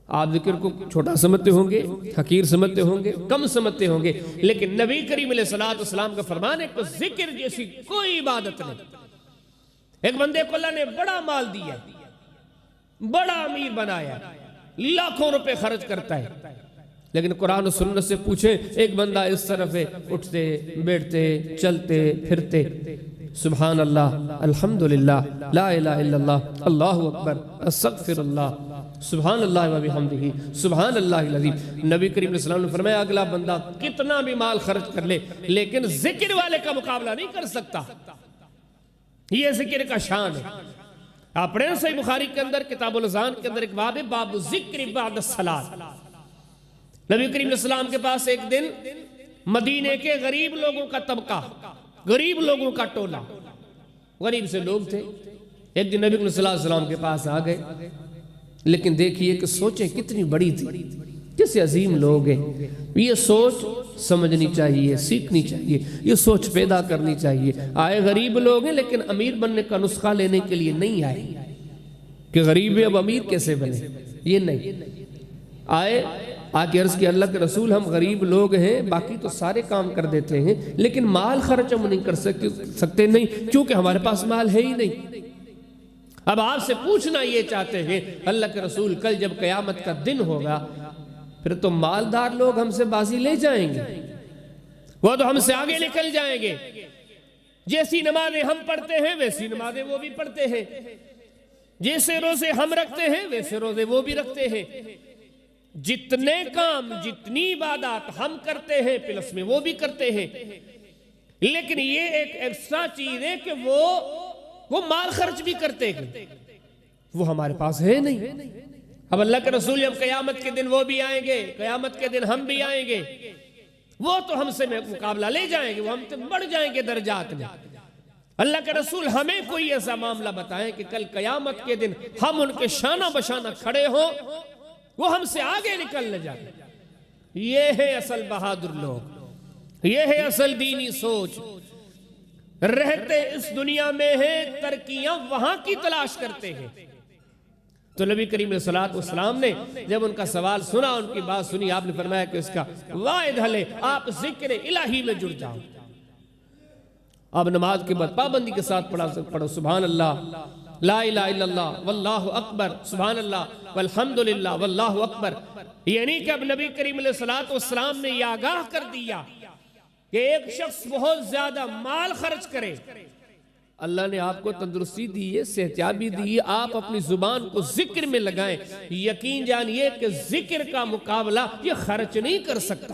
آپ ذکر کو چھوٹا سمجھتے ہوں گے، حقیر سمجھتے ہوں گے، کم سمجھتے ہوں گے، لیکن نبی کریم علیہ السلام کا فرمان ہے کہ ذکر جیسی کوئی عبادت نہیں۔ ایک بندے کو اللہ نے بڑا مال دیا، بڑا امیر بنایا، لاکھوں روپے خرچ کرتا ہے، لیکن قرآن و سنت سے پوچھیں، ایک بندہ اس طرف ہے، اٹھتے بیٹھتے چلتے پھرتے، سبحان اللہ، الحمدللہ، لا الہ الا اللہ، اللہ اکبر، استغفر اللہ، سبحان اللہ و بحمدہ، سبحان اللہ العظیم۔ نبی کریم علیہ السلام نے فرمایا اگلا بندہ کتنا بھی مال خرچ کر لے لیکن ذکر والے کا مقابلہ نہیں کر سکتا۔ یہ ذکر کا شان ہے۔ آپ پڑھیں صحیح بخاری کے اندر کتاب الاذان کے اندر ایک باب ہے، باب ذکر بعد الصلاۃ۔ نبی کریم علیہ السلام کے پاس ایک دن مدینے کے غریب لوگوں کا طبقہ، غریب لوگوں کا ٹولہ، غریب سے لوگ تھے، ایک دن نبی صلی اللہ علیہ وسلم کے پاس آ گئے، لیکن دیکھیے کہ سوچیں کتنی بڑی تھی، کس عظیم لوگ ہیں۔ یہ سوچ سمجھنی چاہیے، سیکھنی چاہیے، یہ سوچ پیدا کرنی چاہیے۔ آئے غریب لوگ ہیں لیکن امیر بننے کا نسخہ لینے کے لیے نہیں آئے کہ غریب اب امیر کیسے بنے، یہ نہیں آئے۔ آگے عرض کی اللہ کے رسول ہم غریب لوگ ہیں، باقی تو سارے کام کر دیتے ہیں لیکن مال خرچ ہم نہیں کر سکتے، نہیں، کیونکہ ہمارے پاس مال ہے ہی نہیں۔ اب آپ سے پوچھنا یہ چاہتے ہیں اللہ کے رسول کل جب قیامت کا دن ہوگا پھر تو مالدار لوگ ہم سے بازی لے جائیں گے، وہ تو ہم سے آگے نکل جائیں گے، جیسی نمازیں ہم پڑھتے ہیں ویسی نمازیں وہ بھی پڑھتے ہیں، جیسے روزے ہم رکھتے ہیں ویسے روزے وہ بھی رکھتے ہیں، جتنے کام جتنی عبادات ہم کرتے ہیں پلس میں وہ بھی کرتے ہیں، لیکن یہ ایک ایسا چیز ہے کہ وہ مال خرچ بھی کرتے ہیں، وہ ہمارے پاس ہے نہیں۔ اب اللہ کے رسول جب قیامت کے دن وہ بھی آئیں گے، قیامت کے دن ہم بھی آئیں گے، وہ تو ہم سے مقابلہ لے جائیں گے، وہ ہم سے بڑھ جائیں گے درجات میں۔ اللہ کے رسول ہمیں کوئی ایسا معاملہ بتائیں کہ کل قیامت کے دن ہم ان کے شانہ بشانہ کھڑے ہوں، وہ ہم سے آگے نکل نہ جائیں۔ یہ ہے اصل بہادر لوگ، یہ ہے اصل دینی سوچ۔ رہتے اس دنیا میں ہیں، ترقیاں وہاں کی تلاش کرتے ہیں۔ تو نبی کریم علیہ السلام نے جب ان کا سوال سنا، ان کی بات سنی، آپ نے فرمایا کہ اس کا واحد حل ہے آپ ذکر الہی میں جڑ جاؤ۔ آپ نماز کے بعد پابندی کے ساتھ پڑھو سبحان اللہ، لا الہ الا اللہ واللہ اکبر، سبحان اللہ والحمدللہ واللہ اکبر۔ یعنی کہ اب نبی کریم علیہ السلام نے یہ آگاہ کر دیا کہ ایک شخص بہت زیادہ مال خرچ کرے، اللہ نے آپ کو تندرستی دی ہے، صحتیابی دی ہے، آپ اپنی زبان کو ذکر میں لگائیں، یقین جانیے کہ ذکر کا مقابلہ یہ خرچ نہیں کر سکتا۔